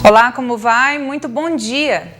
Olá, como vai? Muito bom dia!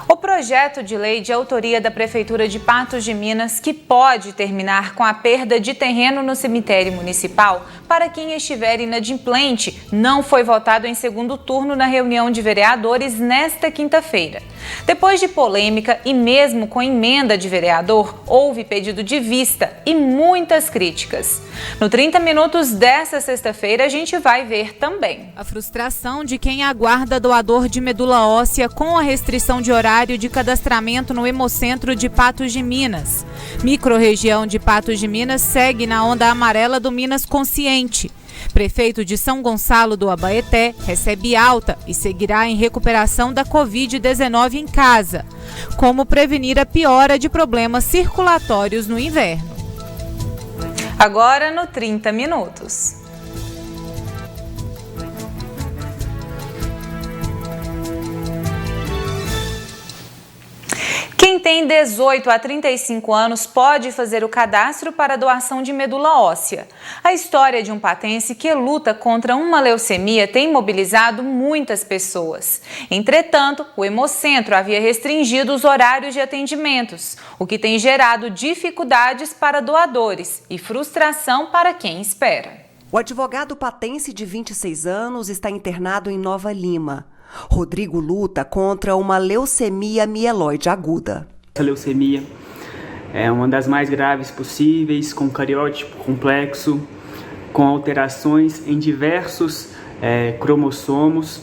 O projeto de lei de autoria da Prefeitura de Patos de Minas, que pode terminar com a perda de terreno no cemitério municipal para quem estiver inadimplente, não foi votado em segundo turno na reunião de vereadores nesta quinta-feira. Depois de polêmica e mesmo com emenda de vereador, houve pedido de vista e muitas críticas. No 30 Minutos desta sexta-feira, a gente vai ver também a frustração de quem aguarda doador de medula óssea com a restrição de horário de cadastramento no Hemocentro de Patos de Minas. Microrregião de Patos de Minas segue na onda amarela do Minas Consciente. Prefeito de São Gonçalo do Abaeté recebe alta e seguirá em recuperação da Covid-19 em casa. Como prevenir a piora de problemas circulatórios no inverno? Agora no 30 Minutos. Quem tem 18 a 35 anos pode fazer o cadastro para doação de medula óssea. A história de um patense que luta contra uma leucemia tem mobilizado muitas pessoas. Entretanto, o Hemocentro havia restringido os horários de atendimentos, o que tem gerado dificuldades para doadores e frustração para quem espera. O advogado patense de 26 anos está internado em Nova Lima. Rodrigo luta contra uma leucemia mieloide aguda. Essa leucemia é uma das mais graves possíveis, com cariótipo complexo, com alterações em diversos cromossomos,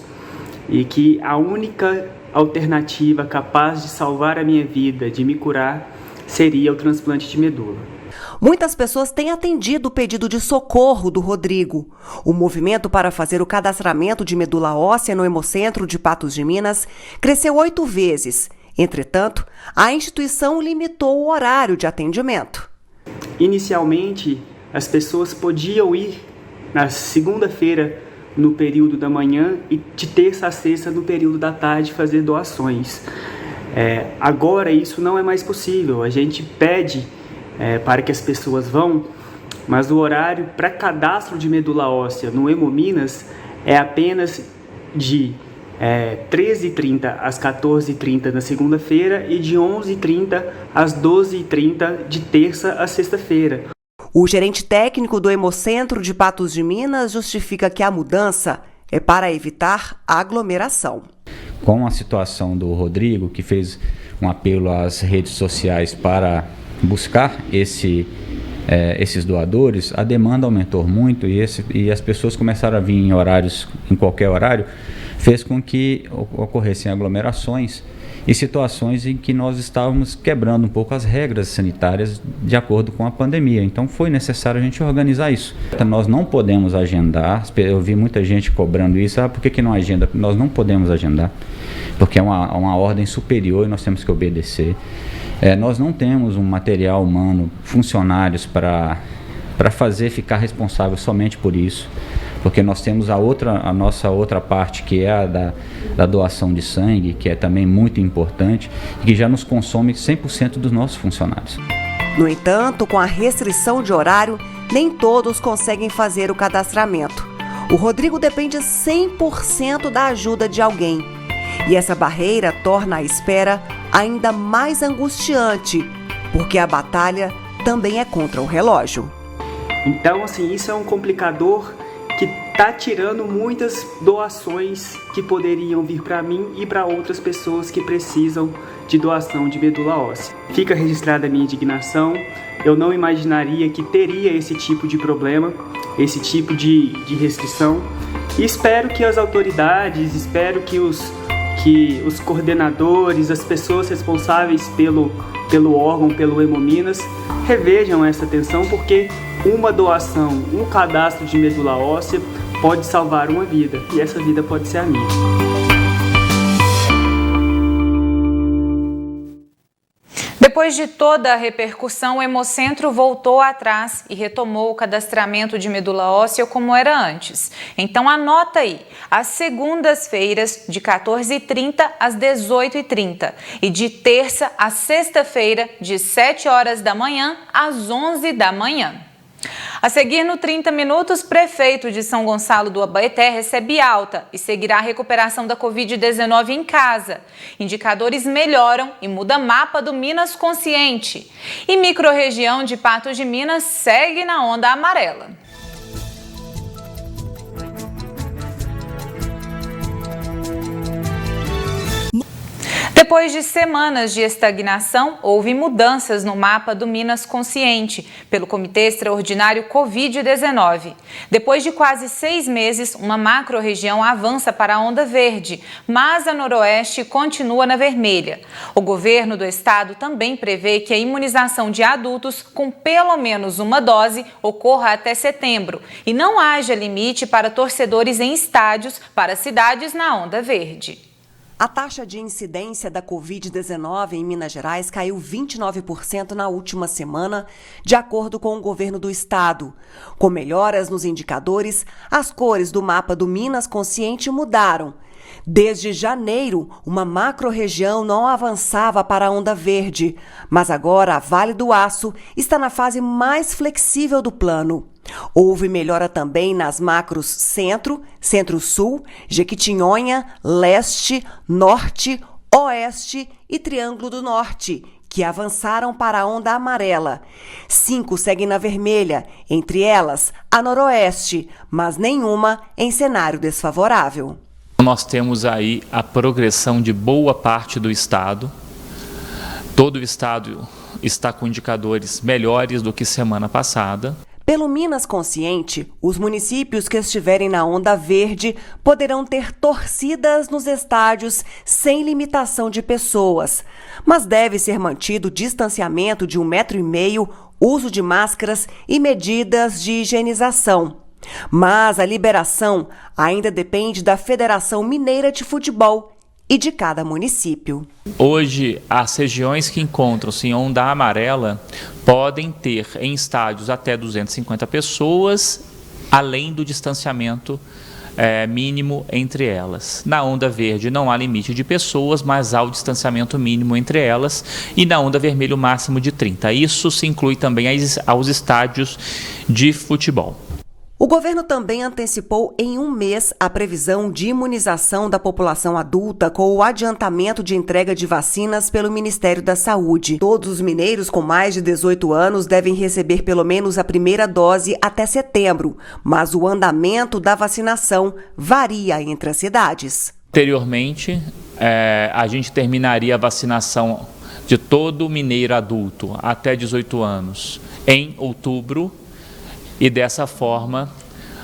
e que a única alternativa capaz de salvar a minha vida, de me curar, seria o transplante de medula. Muitas pessoas têm atendido o pedido de socorro do Rodrigo. O movimento para fazer o cadastramento de medula óssea no Hemocentro de Patos de Minas cresceu 8 vezes. Entretanto, a instituição limitou o horário de atendimento. Inicialmente, as pessoas podiam ir na segunda-feira no período da manhã e de terça a sexta no período da tarde fazer doações. Agora isso não é mais possível. A gente pede para que as pessoas vão, mas o horário para cadastro de medula óssea no Hemominas é apenas de 13h30 às 14h30 na segunda-feira e de 11h30 às 12h30 de terça a sexta-feira. O gerente técnico do Hemocentro de Patos de Minas justifica que a mudança é para evitar aglomeração. Com a situação do Rodrigo, que fez um apelo às redes sociais para buscar esses doadores, a demanda aumentou muito e as pessoas começaram a vir em qualquer horário, fez com que ocorressem aglomerações e situações em que nós estávamos quebrando um pouco as regras sanitárias de acordo com a pandemia. Então foi necessário a gente organizar isso. Nós não podemos agendar, eu vi muita gente cobrando isso, por que não agenda? Nós não podemos agendar, porque é uma ordem superior e nós temos que obedecer. Nós não temos um material humano, funcionários para fazer ficar responsável somente por isso, porque nós temos a nossa outra parte, que é a da doação de sangue, que é também muito importante e que já nos consome 100% dos nossos funcionários. No entanto, com a restrição de horário, nem todos conseguem fazer o cadastramento. O Rodrigo depende 100% da ajuda de alguém. E essa barreira torna a espera ainda mais angustiante, porque a batalha também é contra o relógio. Então, isso é um complicador que está tirando muitas doações que poderiam vir para mim e para outras pessoas que precisam de doação de medula óssea. Fica registrada a minha indignação. Eu não imaginaria que teria esse tipo de problema, esse tipo de restrição. E espero que as autoridades, espero que os coordenadores, as pessoas responsáveis pelo órgão, pelo Hemominas, revejam essa atenção, porque uma doação, um cadastro de medula óssea pode salvar uma vida, e essa vida pode ser a minha. Depois de toda a repercussão, o Hemocentro voltou atrás e retomou o cadastramento de medula óssea como era antes. Então anota aí, às segundas-feiras de 14h30 às 18h30 e de terça a sexta-feira de 7 horas da manhã às 11 da manhã. A seguir, no 30 Minutos, prefeito de São Gonçalo do Abaeté recebe alta e seguirá a recuperação da Covid-19 em casa. Indicadores melhoram e muda mapa do Minas Consciente. E microrregião de Patos de Minas segue na onda amarela. Depois de semanas de estagnação, houve mudanças no mapa do Minas Consciente pelo Comitê Extraordinário Covid-19. Depois de quase 6 meses, uma macro-região avança para a onda verde, mas a noroeste continua na vermelha. O governo do estado também prevê que a imunização de adultos com pelo menos uma dose ocorra até setembro e não haja limite para torcedores em estádios para cidades na onda verde. A taxa de incidência da Covid-19 em Minas Gerais caiu 29% na última semana, de acordo com o governo do estado. Com melhoras nos indicadores, as cores do mapa do Minas Consciente mudaram. Desde janeiro, uma macro-região não avançava para a onda verde, mas agora a Vale do Aço está na fase mais flexível do plano. Houve melhora também nas macros Centro, Centro-Sul, Jequitinhonha, Leste, Norte, Oeste e Triângulo do Norte, que avançaram para a onda amarela. 5 seguem na vermelha, entre elas a Noroeste, mas nenhuma em cenário desfavorável. Nós temos aí a progressão de boa parte do estado. Todo o estado está com indicadores melhores do que semana passada. Pelo Minas Consciente, os municípios que estiverem na onda verde poderão ter torcidas nos estádios sem limitação de pessoas, mas deve ser mantido o distanciamento de 1,5 metro, uso de máscaras e medidas de higienização. Mas a liberação ainda depende da Federação Mineira de Futebol e de cada município. Hoje, as regiões que encontram-se em onda amarela podem ter em estádios até 250 pessoas, além do distanciamento mínimo entre elas. Na onda verde não há limite de pessoas, mas há o distanciamento mínimo entre elas, e na onda vermelha o máximo de 30. Isso se inclui também aos estádios de futebol. O governo também antecipou em 1 mês a previsão de imunização da população adulta com o adiantamento de entrega de vacinas pelo Ministério da Saúde. Todos os mineiros com mais de 18 anos devem receber pelo menos a primeira dose até setembro, mas o andamento da vacinação varia entre as cidades. Anteriormente, a gente terminaria a vacinação de todo mineiro adulto até 18 anos em outubro, e dessa forma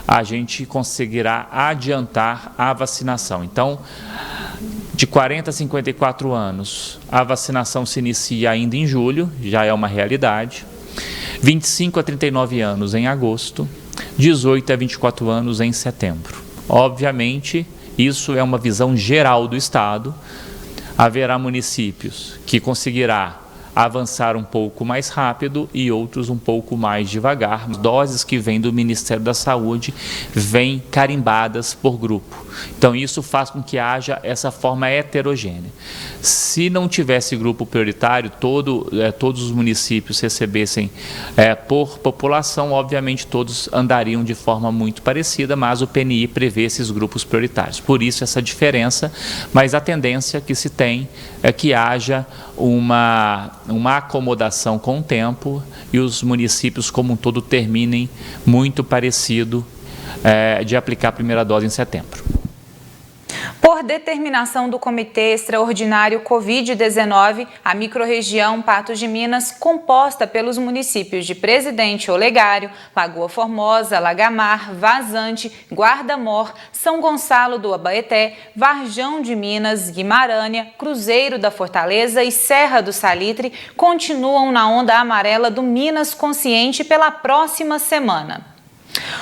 a gente conseguirá adiantar a vacinação. Então, de 40 a 54 anos, a vacinação se inicia ainda em julho, já é uma realidade. 25 a 39 anos em agosto, 18 a 24 anos em setembro. Obviamente, isso é uma visão geral do estado. Haverá municípios que conseguirá avançar um pouco mais rápido e outros um pouco mais devagar. As doses que vêm do Ministério da Saúde vêm carimbadas por grupo. Então isso faz com que haja essa forma heterogênea. Se não tivesse grupo prioritário, todos os municípios recebessem por população, obviamente todos andariam de forma muito parecida, mas o PNI prevê esses grupos prioritários. Por isso essa diferença, mas a tendência que se tem é que haja uma acomodação com o tempo e os municípios como um todo terminem muito parecido de aplicar a primeira dose em setembro. Por determinação do Comitê Extraordinário Covid-19, a microrregião Patos de Minas, composta pelos municípios de Presidente Olegário, Lagoa Formosa, Lagamar, Vazante, Guarda-Mor, São Gonçalo do Abaeté, Varjão de Minas, Guimarães, Cruzeiro da Fortaleza e Serra do Salitre, continuam na onda amarela do Minas Consciente pela próxima semana.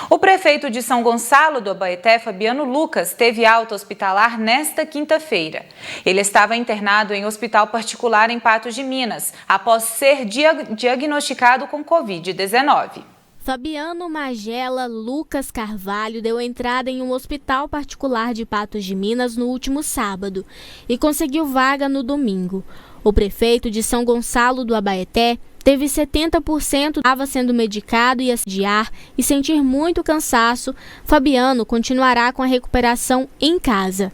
O prefeito de São Gonçalo do Abaeté, Fabiano Lucas, teve alta hospitalar nesta quinta-feira. Ele estava internado em hospital particular em Patos de Minas, após ser diagnosticado com Covid-19. Fabiano Magela Lucas Carvalho deu entrada em um hospital particular de Patos de Minas no último sábado e conseguiu vaga no domingo. O prefeito de São Gonçalo do Abaeté teve 70% estava sendo medicado e adiar e sentir muito cansaço, Fabiano continuará com a recuperação em casa.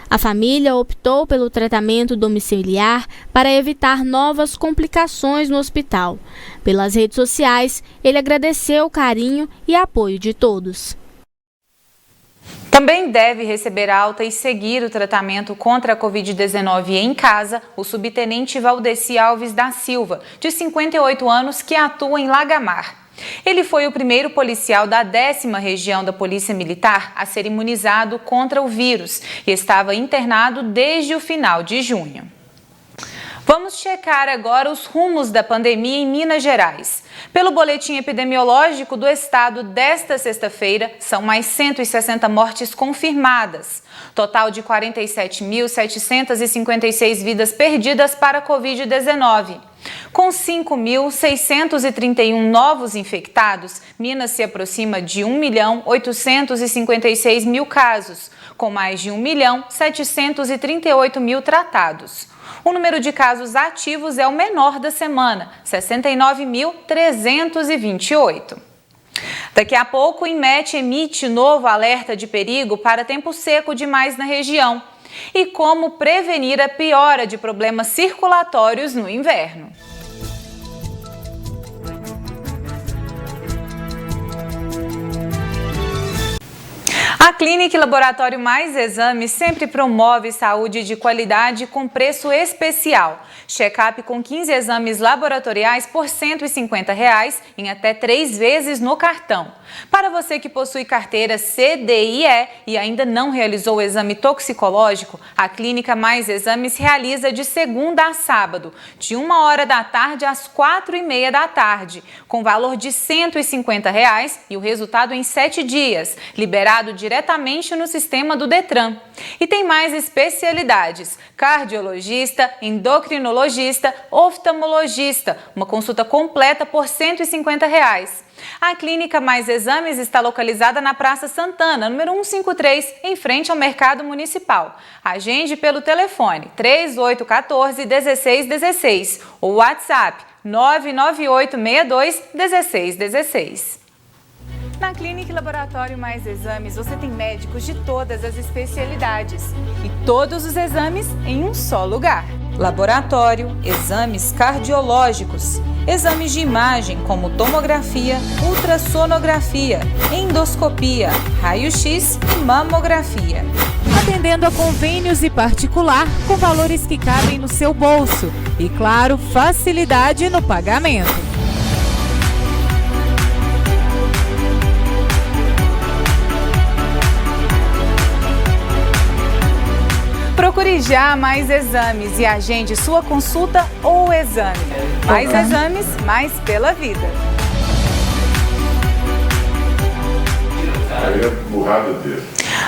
A família optou pelo tratamento domiciliar para evitar novas complicações no hospital. Pelas redes sociais, ele agradeceu o carinho e apoio de todos. Também deve receber alta e seguir o tratamento contra a Covid-19 em casa o subtenente Valdeci Alves da Silva, de 58 anos, que atua em Lagamar. Ele foi o primeiro policial da 10ª Região da Polícia Militar a ser imunizado contra o vírus e estava internado desde o final de junho. Vamos checar agora os rumos da pandemia em Minas Gerais. Pelo boletim epidemiológico do estado desta sexta-feira, são mais 160 mortes confirmadas. Total de 47.756 vidas perdidas para a Covid-19. Com 5.631 novos infectados, Minas se aproxima de 1.856.000 casos, com mais de 1.738.000 tratados. O número de casos ativos é o menor da semana, 69.328. Daqui a pouco, o INMET emite novo alerta de perigo para tempo seco demais na região e como prevenir a piora de problemas circulatórios no inverno. A Clínica e Laboratório Mais Exames sempre promove saúde de qualidade com preço especial. Check-up com 15 exames laboratoriais por R$ 150 em até 3 vezes no cartão. Para você que possui carteira CDIE e ainda não realizou o exame toxicológico, a Clínica Mais Exames realiza de segunda a sábado, de 13h às 4h30, com valor de R$ 150 e o resultado em 7 dias, liberado diretamente no sistema do Detran. E tem mais especialidades: cardiologista, endocrinologista, oftalmologista, uma consulta completa por R$ 150. A Clínica Mais Exames está localizada na Praça Santana, número 153, em frente ao Mercado Municipal. Agende pelo telefone 3814-1616 ou WhatsApp 99862-1616. Na Clínica e Laboratório Mais Exames, você tem médicos de todas as especialidades e todos os exames em um só lugar. Laboratório, exames cardiológicos, exames de imagem como tomografia, ultrassonografia, endoscopia, raio-x e mamografia. Atendendo a convênios e particular com valores que cabem no seu bolso e, claro, facilidade no pagamento. Procure já Mais Exames e agende sua consulta ou exame. Mais exames, mais pela vida.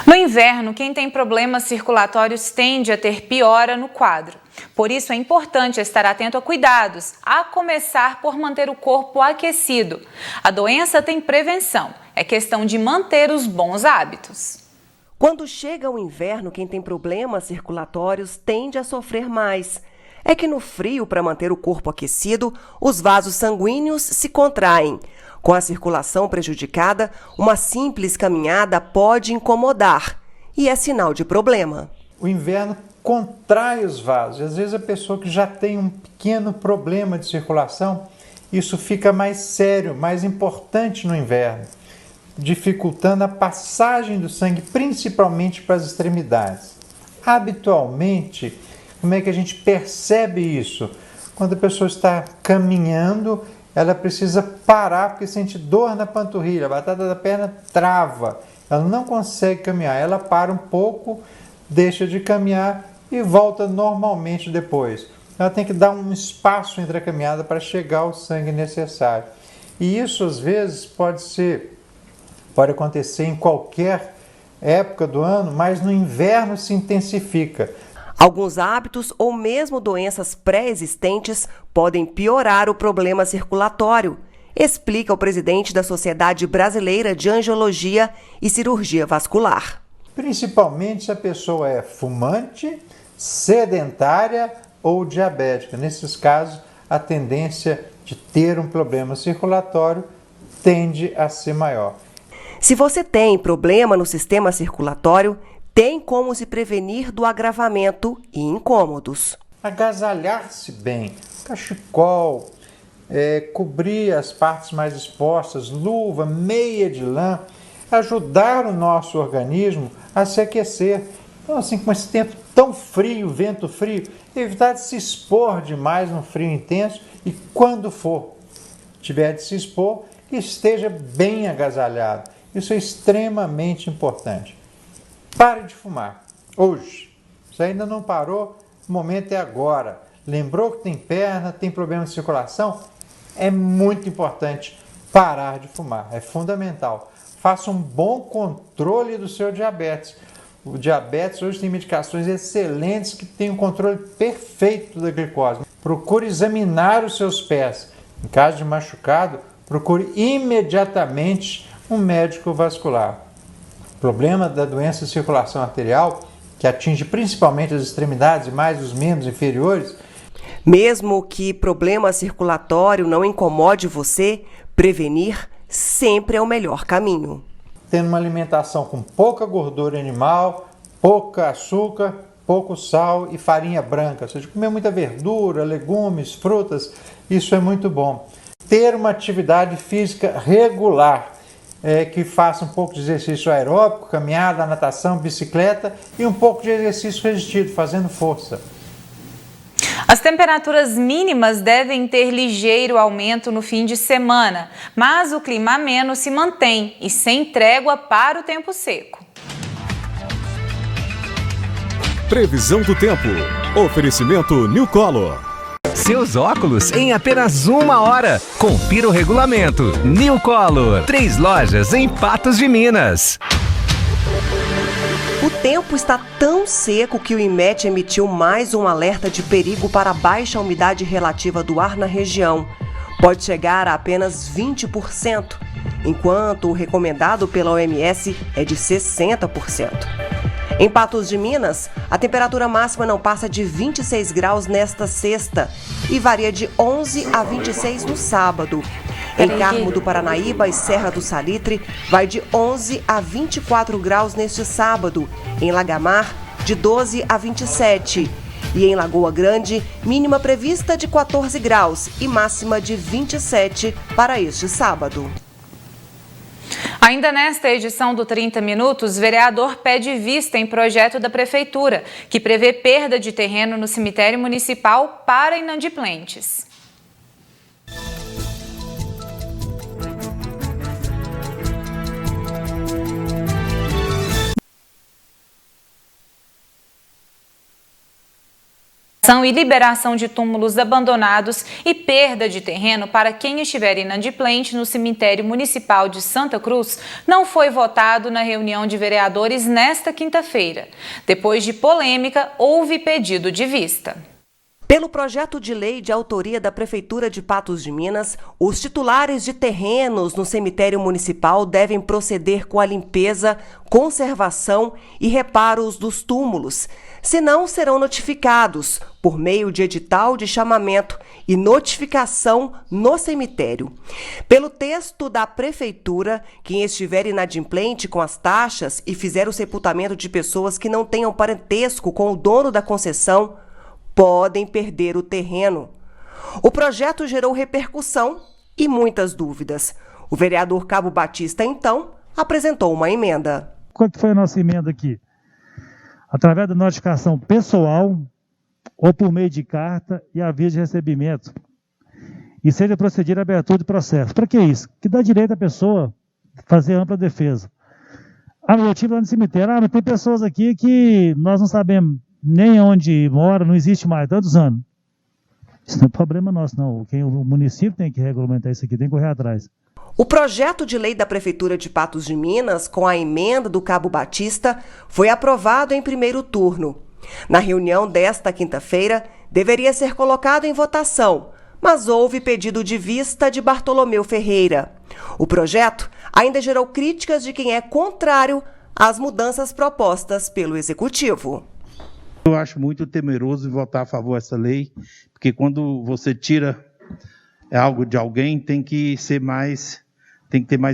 No inverno, quem tem problemas circulatórios tende a ter piora no quadro. Por isso é importante estar atento a cuidados, a começar por manter o corpo aquecido. A doença tem prevenção, é questão de manter os bons hábitos. Quando chega o inverno, quem tem problemas circulatórios tende a sofrer mais. É que no frio, para manter o corpo aquecido, os vasos sanguíneos se contraem. Com a circulação prejudicada, uma simples caminhada pode incomodar e é sinal de problema. O inverno contrai os vasos. Às vezes a pessoa que já tem um pequeno problema de circulação, isso fica mais sério, mais importante no inverno, dificultando a passagem do sangue, principalmente para as extremidades. Habitualmente, como é que a gente percebe isso? Quando a pessoa está caminhando, ela precisa parar porque sente dor na panturrilha, a batata da perna trava, ela não consegue caminhar, ela para um pouco, deixa de caminhar e volta normalmente depois. Ela tem que dar um espaço entre a caminhada para chegar ao sangue necessário. E isso, às vezes, pode acontecer em qualquer época do ano, mas no inverno se intensifica. Alguns hábitos ou mesmo doenças pré-existentes podem piorar o problema circulatório, explica o presidente da Sociedade Brasileira de Angiologia e Cirurgia Vascular. Principalmente se a pessoa é fumante, sedentária ou diabética. Nesses casos, a tendência de ter um problema circulatório tende a ser maior. Se você tem problema no sistema circulatório, tem como se prevenir do agravamento e incômodos. Agasalhar-se bem, cachecol, cobrir as partes mais expostas, luva, meia de lã, ajudar o nosso organismo a se aquecer. Então, assim, com esse tempo tão frio, vento frio, evitar de se expor demais no frio intenso e quando tiver de se expor, que esteja bem agasalhado. Isso é extremamente importante. Pare de fumar. Hoje. Se ainda não parou, o momento é agora. Lembrou que tem perna, tem problema de circulação? É muito importante parar de fumar. É fundamental. Faça um bom controle do seu diabetes. O diabetes hoje tem medicações excelentes que têm um controle perfeito da glicose. Procure examinar os seus pés. Em caso de machucado, procure imediatamente um médico vascular. O problema da doença de circulação arterial, que atinge principalmente as extremidades e mais os membros inferiores. Mesmo que problema circulatório não incomode você, prevenir sempre é o melhor caminho. Tendo uma alimentação com pouca gordura animal, pouca açúcar, pouco sal e farinha branca. Ou seja, comer muita verdura, legumes, frutas, isso é muito bom. Ter uma atividade física regular, que faça um pouco de exercício aeróbico, caminhada, natação, bicicleta e um pouco de exercício resistido, fazendo força. As temperaturas mínimas devem ter ligeiro aumento no fim de semana, mas o clima ameno se mantém e sem trégua para o tempo seco. Previsão do tempo. Oferecimento New Color. Seus óculos em apenas 1 hora. Confira o regulamento. New Color. 3 lojas em Patos de Minas. O tempo está tão seco que o INMET emitiu mais um alerta de perigo para a baixa umidade relativa do ar na região. Pode chegar a apenas 20%, enquanto o recomendado pela OMS é de 60%. Em Patos de Minas, a temperatura máxima não passa de 26 graus nesta sexta e varia de 11 a 26 no sábado. Em Carmo do Paranaíba e Serra do Salitre, vai de 11 a 24 graus neste sábado. Em Lagamar, de 12 a 27. E em Lagoa Grande, mínima prevista de 14 graus e máxima de 27 para este sábado. Ainda nesta edição do 30 Minutos, vereador pede vista em projeto da Prefeitura, que prevê perda de terreno no cemitério municipal para inadimplentes. E liberação de túmulos abandonados e perda de terreno para quem estiver inadimplente no cemitério municipal de Santa Cruz não foi votado na reunião de vereadores nesta quinta-feira. Depois de polêmica, houve pedido de vista. Pelo projeto de lei de autoria da Prefeitura de Patos de Minas, os titulares de terrenos no cemitério municipal devem proceder com a limpeza, conservação e reparos dos túmulos, senão serão notificados por meio de edital de chamamento e notificação no cemitério. Pelo texto da Prefeitura, quem estiver inadimplente com as taxas e fizer o sepultamento de pessoas que não tenham parentesco com o dono da concessão, podem perder o terreno. O projeto gerou repercussão e muitas dúvidas. O vereador Cabo Batista, então, apresentou uma emenda. Qual que foi a nossa emenda aqui? Através da notificação pessoal ou por meio de carta e aviso de recebimento, e seja procedida a abertura de processo. Para que isso? Que dá direito à pessoa fazer ampla defesa. Eu tive lá no cemitério, mas tem pessoas aqui que nós não sabemos nem onde mora, não existe mais, tantos anos. Isso não é problema nosso, não. O município tem que regulamentar isso aqui, tem que correr atrás. O projeto de lei da Prefeitura de Patos de Minas, com a emenda do Cabo Batista, foi aprovado em primeiro turno. Na reunião desta quinta-feira, deveria ser colocado em votação, mas houve pedido de vista de Bartolomeu Ferreira. O projeto ainda gerou críticas de quem é contrário às mudanças propostas pelo Executivo. Eu acho muito temeroso votar a favor dessa lei, porque quando você tira é algo de alguém, tem que ter mais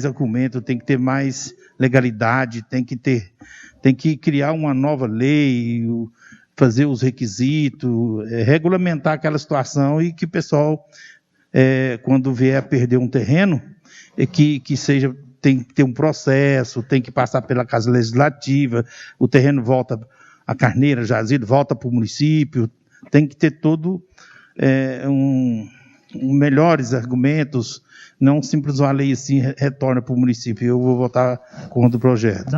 argumento, tem que ter mais legalidade, tem que criar uma nova lei, fazer os requisitos, regulamentar aquela situação e que o pessoal, quando vier a perder um terreno, tem que ter um processo, tem que passar pela Casa Legislativa, o terreno volta, a carneira, jazido, volta para o município, tem que ter todo melhores argumentos, não simples uma lei assim retorna para o município. Eu vou votar contra o projeto.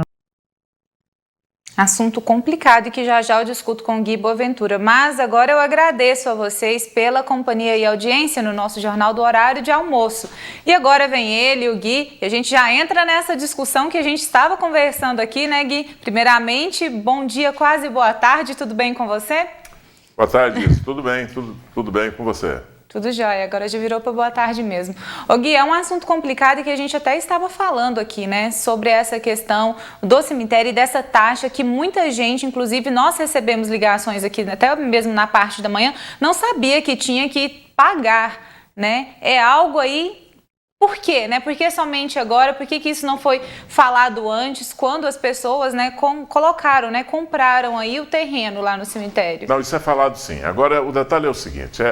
Assunto complicado e que já eu discuto com o Gui Boaventura. Mas agora eu agradeço a vocês pela companhia e audiência no nosso Jornal do Horário de Almoço. E agora vem ele, o Gui, e a gente já entra nessa discussão que a gente estava conversando aqui, né, Gui? Primeiramente, bom dia, quase boa tarde, tudo bem com você? Boa tarde, tudo bem, tudo bem com você. Tudo jóia, agora já virou para boa tarde mesmo. Ô Gui, é um assunto complicado e que a gente até estava falando aqui, né, sobre essa questão do cemitério e dessa taxa que muita gente, inclusive nós recebemos ligações aqui, até mesmo na parte da manhã, não sabia que tinha que pagar, né? É algo aí... Por quê, né? Por que somente agora? Por que isso não foi falado antes, quando as pessoas, né, colocaram, né, compraram aí o terreno lá no cemitério? Não, isso é falado sim. Agora, o detalhe é o seguinte,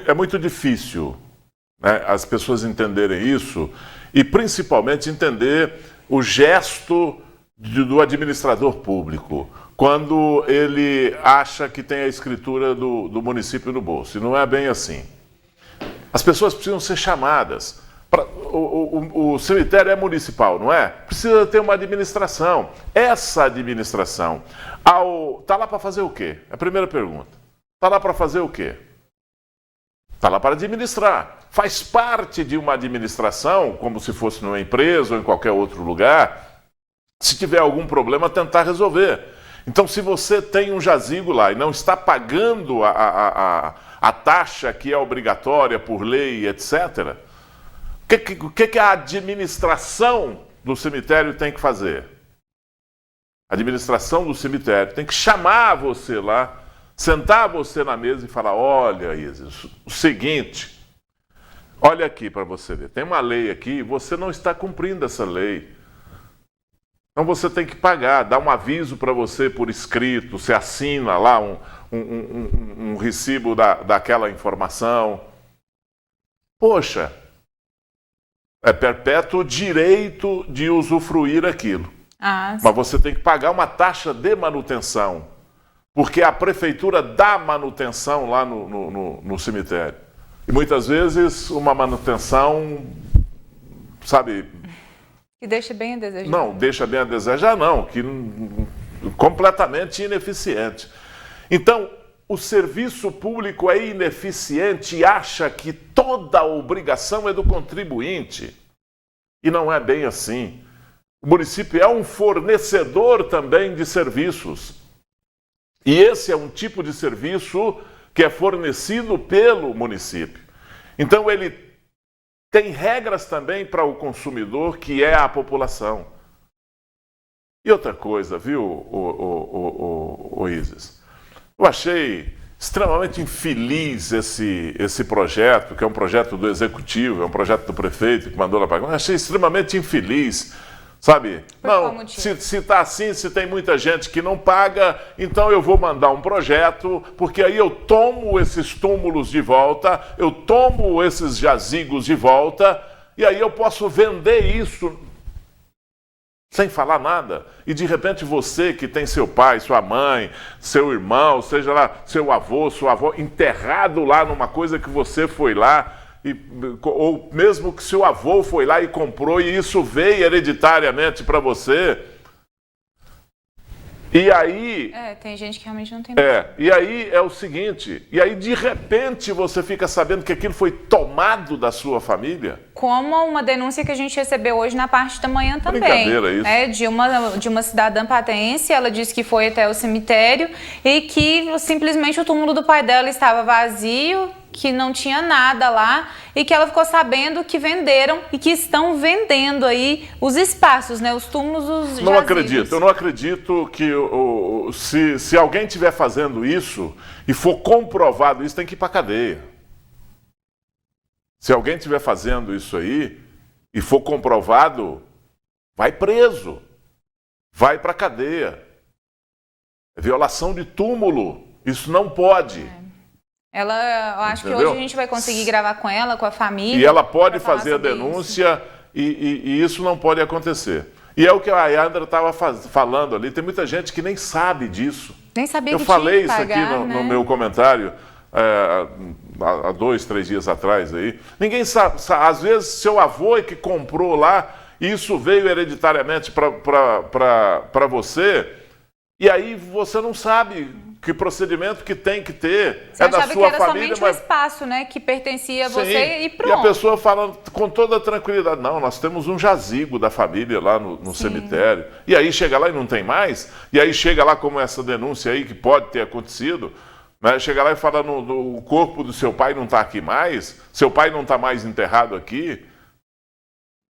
é muito difícil, né, as pessoas entenderem isso e principalmente entender o gesto do administrador público, quando ele acha que tem a escritura do município no bolso. E não é bem assim. As pessoas precisam ser chamadas. O cemitério é municipal, não é? Precisa ter uma administração. Essa administração está lá para fazer o quê? É a primeira pergunta. Está lá para fazer o quê? Está lá para administrar. Faz parte de uma administração, como se fosse numa empresa ou em qualquer outro lugar. Se tiver algum problema, tentar resolver. Então, se você tem um jazigo lá e não está pagando a taxa que é obrigatória por lei, etc., o que a administração do cemitério tem que fazer? A administração do cemitério tem que chamar você lá, sentar você na mesa e falar: olha, Isis, o seguinte, olha aqui para você ver, tem uma lei aqui, você não está cumprindo essa lei. Então você tem que pagar, dá um aviso para você por escrito, você assina lá um recibo daquela informação. Poxa, é perpétuo direito de usufruir aquilo. Mas você tem que pagar uma taxa de manutenção, porque a prefeitura dá manutenção lá no cemitério. E muitas vezes uma manutenção, sabe... Que deixa bem a desejar. Não, deixa bem a desejar não, que completamente ineficiente. Então, o serviço público é ineficiente e acha que toda a obrigação é do contribuinte. E não é bem assim. O município é um fornecedor também de serviços. E esse é um tipo de serviço que é fornecido pelo município. Então, ele tem regras também para o consumidor, que é a população. E outra coisa, viu, o Isis? Eu achei extremamente infeliz esse projeto, que é um projeto do Executivo, é um projeto do prefeito que mandou lá para cá. Eu achei extremamente infeliz, sabe? Não, se está assim, se tem muita gente que não paga, então eu vou mandar um projeto, porque aí eu tomo esses túmulos de volta, eu tomo esses jazigos de volta, e aí eu posso vender isso sem falar nada. E de repente você que tem seu pai, sua mãe, seu irmão, seja lá seu avô, sua avó, enterrado lá numa coisa que você foi lá, ou mesmo que seu avô foi lá e comprou e isso veio hereditariamente para você. E aí... tem gente que realmente não tem... E aí é o seguinte, e aí de repente você fica sabendo que aquilo foi tomado da sua família. Como uma denúncia que a gente recebeu hoje na parte da manhã também. Brincadeira isso. De uma cidadã patense, ela disse que foi até o cemitério e que simplesmente o túmulo do pai dela estava vazio, que não tinha nada lá e que ela ficou sabendo que venderam e que estão vendendo aí os espaços, né? Os túmulos, os jazigos. Não acredito, eu não acredito que se alguém estiver fazendo isso e for comprovado isso, tem que ir para a cadeia. Se alguém estiver fazendo isso aí e for comprovado, vai preso, vai para a cadeia. É violação de túmulo, isso não pode. Eu acho que hoje a gente vai conseguir gravar com ela, com a família. E ela pode fazer a denúncia e isso não pode acontecer. E é o que a Yandra estava falando ali, tem muita gente que nem sabe disso. Nem sabia que Eu falei tinha que pagar, isso aqui né? no meu comentário, há 2, 3 dias atrás aí. Ninguém sabe, às vezes seu avô é que comprou lá, e isso veio hereditariamente para você, e aí você não sabe que procedimento que tem que ter. Você é da achava sua que era família, somente um espaço, né, que pertencia a você e pronto. E a pessoa falando com toda tranquilidade, não, nós temos um jazigo da família lá no cemitério. E aí chega lá e não tem mais, e aí chega lá como essa denúncia aí que pode ter acontecido, né? Chega lá e fala, o corpo do seu pai não está aqui mais, seu pai não está mais enterrado aqui.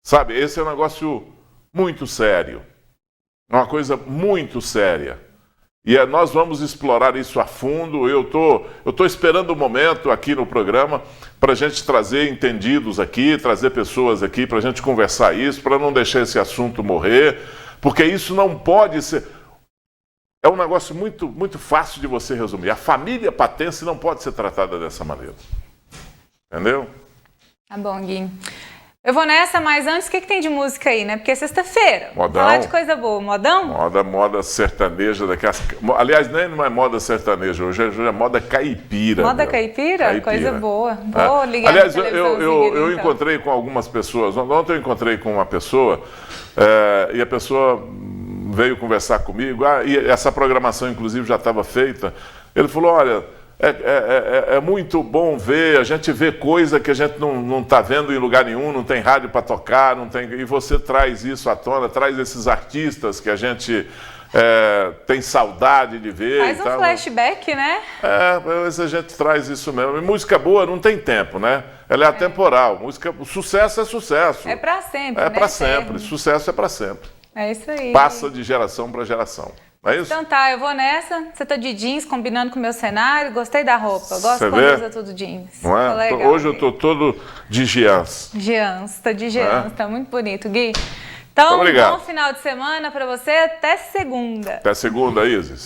Sabe, esse é um negócio muito sério. É uma coisa muito séria. E nós vamos explorar isso a fundo. Eu tô esperando o momento aqui no programa para a gente trazer entendidos aqui, trazer pessoas aqui para a gente conversar isso, para não deixar esse assunto morrer, porque isso não pode ser... É um negócio muito, muito fácil de você resumir. A família patense não pode ser tratada dessa maneira. Entendeu? Tá bom, Gui. Eu vou nessa, mas antes, o que tem de música aí, né? Porque é sexta-feira. Modão. Falar de coisa boa. Modão? Moda sertaneja daquelas... Aliás, nem não é moda sertaneja, hoje é moda caipira. Moda caipira? Coisa boa. Vou ligar aliás, na televisãozinha eu então. encontrei com algumas pessoas. Ontem eu encontrei com uma pessoa e a pessoa veio conversar comigo. E essa programação, inclusive, já estava feita. Ele falou, olha... É muito bom ver, a gente vê coisa que a gente não está vendo em lugar nenhum, não tem rádio para tocar, não tem, e você traz isso à tona, traz esses artistas que a gente tem saudade de ver. Faz um flashback, né? Mas a gente traz isso mesmo. E música boa não tem tempo, né? Ela é atemporal. O sucesso é sucesso. É para sempre, É né? para sempre. Sucesso é para sempre. É isso aí. Passa de geração para geração. É isso? Então tá, eu vou nessa. Você tá de jeans, combinando com o meu cenário. Gostei da roupa. Gosto quando usa tudo jeans. Não é? Legal, hoje eu tô todo de jeans. Jeans, tá de jeans. Tá muito bonito, Gui. Então, bom final de semana pra você. Até segunda. Até segunda, Isis.